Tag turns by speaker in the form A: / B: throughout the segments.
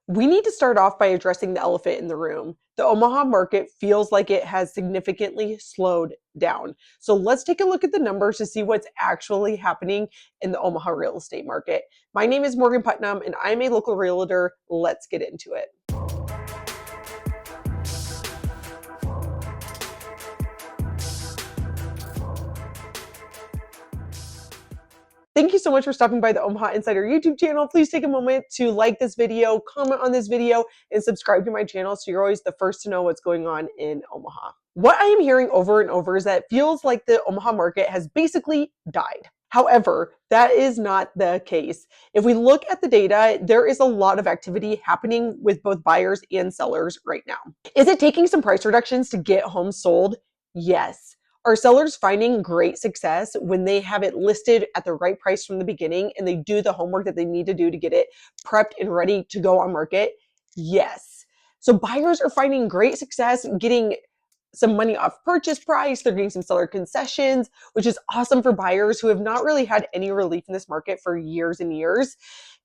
A: We need to start off by addressing the elephant in the room. The Omaha market feels like it has significantly slowed down. So let's take a look at the numbers to see what's actually happening in the Omaha real estate market. My name is Morgan Putnam and I'm a local realtor. Let's get into it. Thank you so much for stopping by the Omaha Insider YouTube channel. Please take a moment to like this video, comment on this video, and subscribe to my channel so you're always the first to know what's going on in Omaha. What I am hearing over and over is that it feels like the Omaha market has basically died. However, that is not the case. If we look at the data, there is a lot of activity happening with both buyers and sellers right now. Is it taking some price reductions to get homes sold? Yes. Are sellers finding great success when they have it listed at the right price from the beginning and they do the homework that they need to do to get it prepped and ready to go on market? Yes. So buyers are finding great success getting some money off purchase price. They're getting some seller concessions, which is awesome for buyers who have not really had any relief in this market for years and years,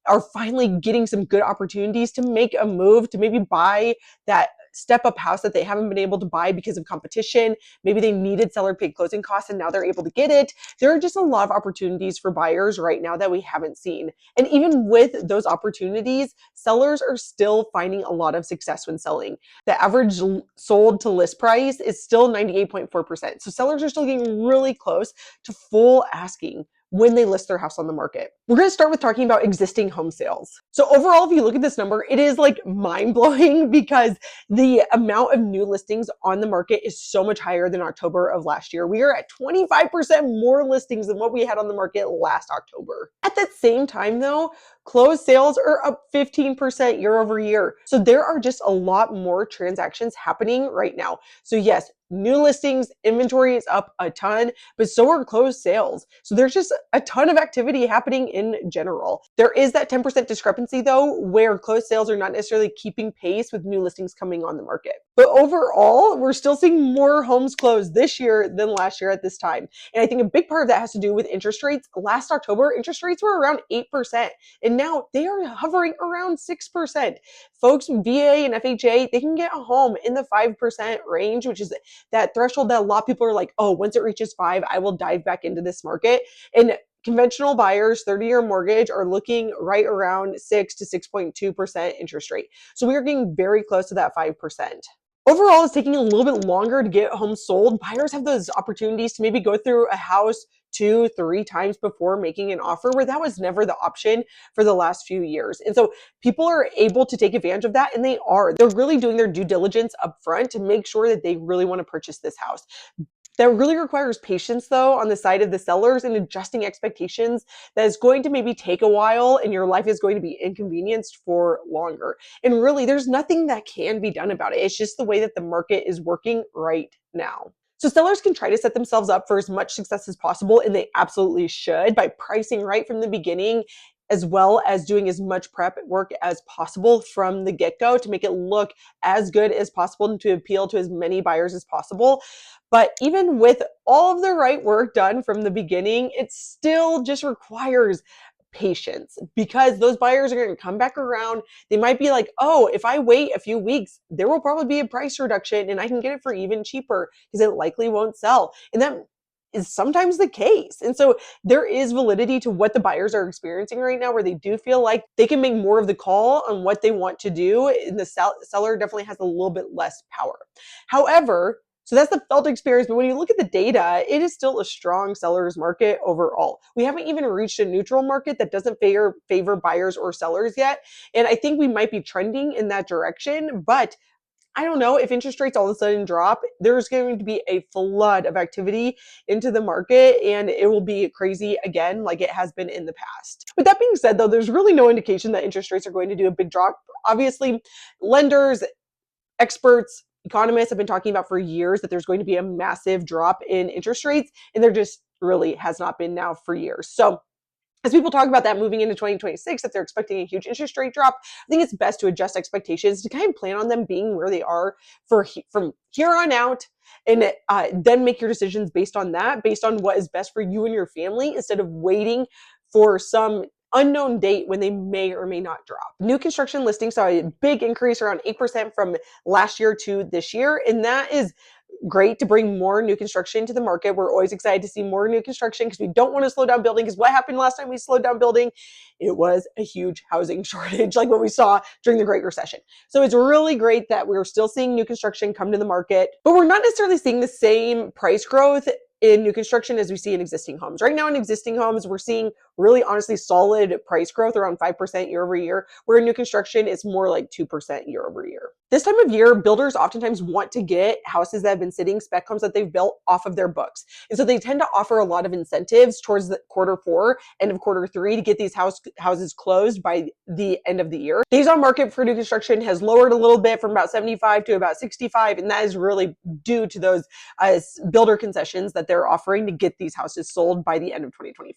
A: are finally getting some good opportunities to make a move, to maybe buy that step up house that they haven't been able to buy because of competition. Maybe they needed seller paid closing costs and now they're able to get it. There are just a lot of opportunities for buyers right now that we haven't seen. And even with those opportunities, sellers are still finding a lot of success when selling. The average sold to list price is still 98.4%. So sellers are still getting really close to full asking when they list their house on the market. We're going to start with talking about existing home sales. So overall, if you look at this number, it is like mind-blowing because the amount of new listings on the market is so much higher than October of last year. We are at 25% more listings than what we had on the market last October. At the same time though, closed sales are up 15% year over year. So there are just a lot more transactions happening right now. So yes, new listings, inventory is up a ton, but so are closed sales. So there's just a ton of activity happening in general. There is that 10% discrepancy though, where closed sales are not necessarily keeping pace with new listings coming on the market. But overall, we're still seeing more homes closed this year than last year at this time. And I think a big part of that has to do with interest rates. Last October, interest rates were around 8%, and now they are hovering around 6%. Folks, VA and FHA, they can get a home in the 5% range, which is that threshold that a lot of people are like, oh, once it reaches 5, I will dive back into this market. And conventional buyers, 30-year mortgage, are looking right around 6 to 6.2% interest rate. So we are getting very close to that 5%. Overall, it's taking a little bit longer to get homes sold. Buyers have those opportunities to maybe go through a house 2-3 times before making an offer, where that was never the option for the last few years. And so people are able to take advantage of that, and they are. They're really doing their due diligence up front to make sure that they really want to purchase this house. That really requires patience, though, on the side of the sellers and adjusting expectations. That is going to maybe take a while and your life is going to be inconvenienced for longer. And really, there's nothing that can be done about it. It's just the way that the market is working right now. So sellers can try to set themselves up for as much success as possible, and they absolutely should, by pricing right from the beginning, as well as doing as much prep work as possible from the get-go to make it look as good as possible and to appeal to as many buyers as possible. But even with all of the right work done from the beginning, it still just requires patience, because those buyers are going to come back around. They might be like, oh, if I wait a few weeks, there will probably be a price reduction and I can get it for even cheaper because it likely won't sell. And that is sometimes the case. And so there is validity to what the buyers are experiencing right now, where they do feel like they can make more of the call on what they want to do, and the seller definitely has a little bit less power. However, so that's the felt experience, but when you look at the data, it is still a strong seller's market overall. We haven't even reached a neutral market that doesn't favor buyers or sellers yet. And I think we might be trending in that direction, but I don't know, if interest rates all of a sudden drop, there's going to be a flood of activity into the market, and it will be crazy again, like it has been in the past. With that being said, though, there's really no indication that interest rates are going to do a big drop. Obviously, lenders, experts, economists have been talking about for years that there's going to be a massive drop in interest rates, and there just really has not been now for years. So as people talk about that moving into 2026, that they're expecting a huge interest rate drop, I think it's best to adjust expectations to kind of plan on them being where they are from here on out, and then make your decisions based on that, based on what is best for you and your family, instead of waiting for some unknown date when they may or may not drop. New construction listings saw a big increase, around 8% from last year to this year, and that is great to bring more new construction to the market. We're always excited to see more new construction because we don't want to slow down building, because what happened last time we slowed down building? It was a huge housing shortage, like what we saw during the Great Recession. So it's really great that we're still seeing new construction come to the market, but we're not necessarily seeing the same price growth in new construction as we see in existing homes. Right now in existing homes, we're seeing really honestly solid price growth, around 5% year over year, where in new construction, it's more like 2% year over year. This time of year, builders oftentimes want to get houses that have been sitting, spec homes that they've built, off of their books. And so they tend to offer a lot of incentives towards the quarter 4, end of quarter 3, to get these houses closed by the end of the year. Days on market for new construction has lowered a little bit from about 75 to about 65, and that is really due to those builder concessions that they're offering to get these houses sold by the end of 2025.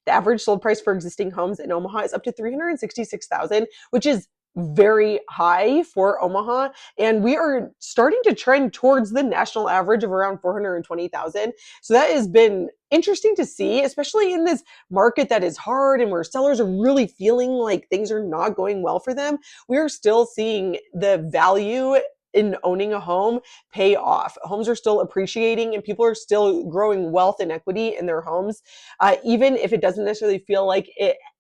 A: The average sold price for existing homes in Omaha is up to $366,000, which is very high for Omaha, and we are starting to trend towards the national average of around $420,000. So that has been interesting to see, especially in this market that is hard and where sellers are really feeling like things are not going well for them. We are still seeing the value in owning a home pay off. Homes are still appreciating, and people are still growing wealth and equity in their homes, even if it doesn't necessarily feel like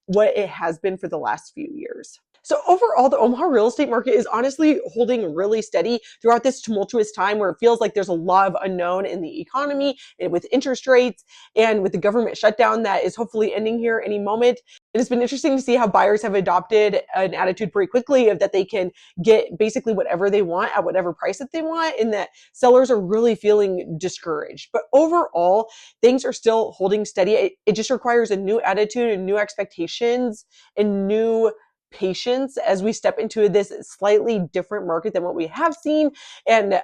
A: what it has been for the last few years. So overall, the Omaha real estate market is honestly holding really steady throughout this tumultuous time, where it feels like there's a lot of unknown in the economy, and with interest rates and with the government shutdown that is hopefully ending here any moment. It has been interesting to see how buyers have adopted an attitude pretty quickly of that they can get basically whatever they want at whatever price that they want, and that sellers are really feeling discouraged. But overall, things are still holding steady. It just requires a new attitude and new expectations and new patience as we step into this slightly different market than what we have seen. And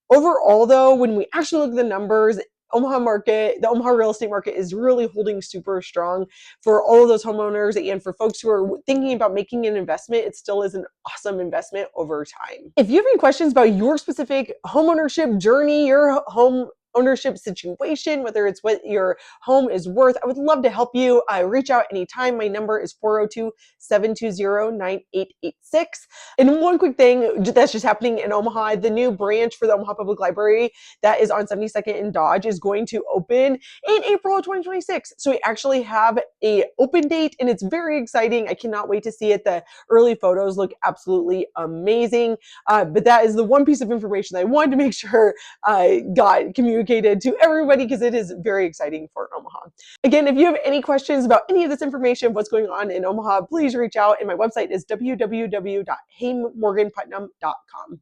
A: overall, though, when we actually look at the numbers, the Omaha real estate market is really holding super strong for all of those homeowners, and for folks who are thinking about making an investment. It still is an awesome investment over time. If you have any questions about your specific homeownership journey, your home ownership situation, whether it's what your home is worth, I would love to help you. Reach out anytime. My number is 402-720-9886. And one quick thing that's just happening in Omaha, the new branch for the Omaha Public Library that is on 72nd and Dodge is going to open in April of 2026. So we actually have a open date, and it's very exciting. I cannot wait to see it. The early photos look absolutely amazing. But that is the one piece of information that I wanted to make sure got communicated to everybody, because it is very exciting for Omaha. Again, if you have any questions about any of this information, what's going on in Omaha, please reach out. And my website is www.haymorganputnam.com.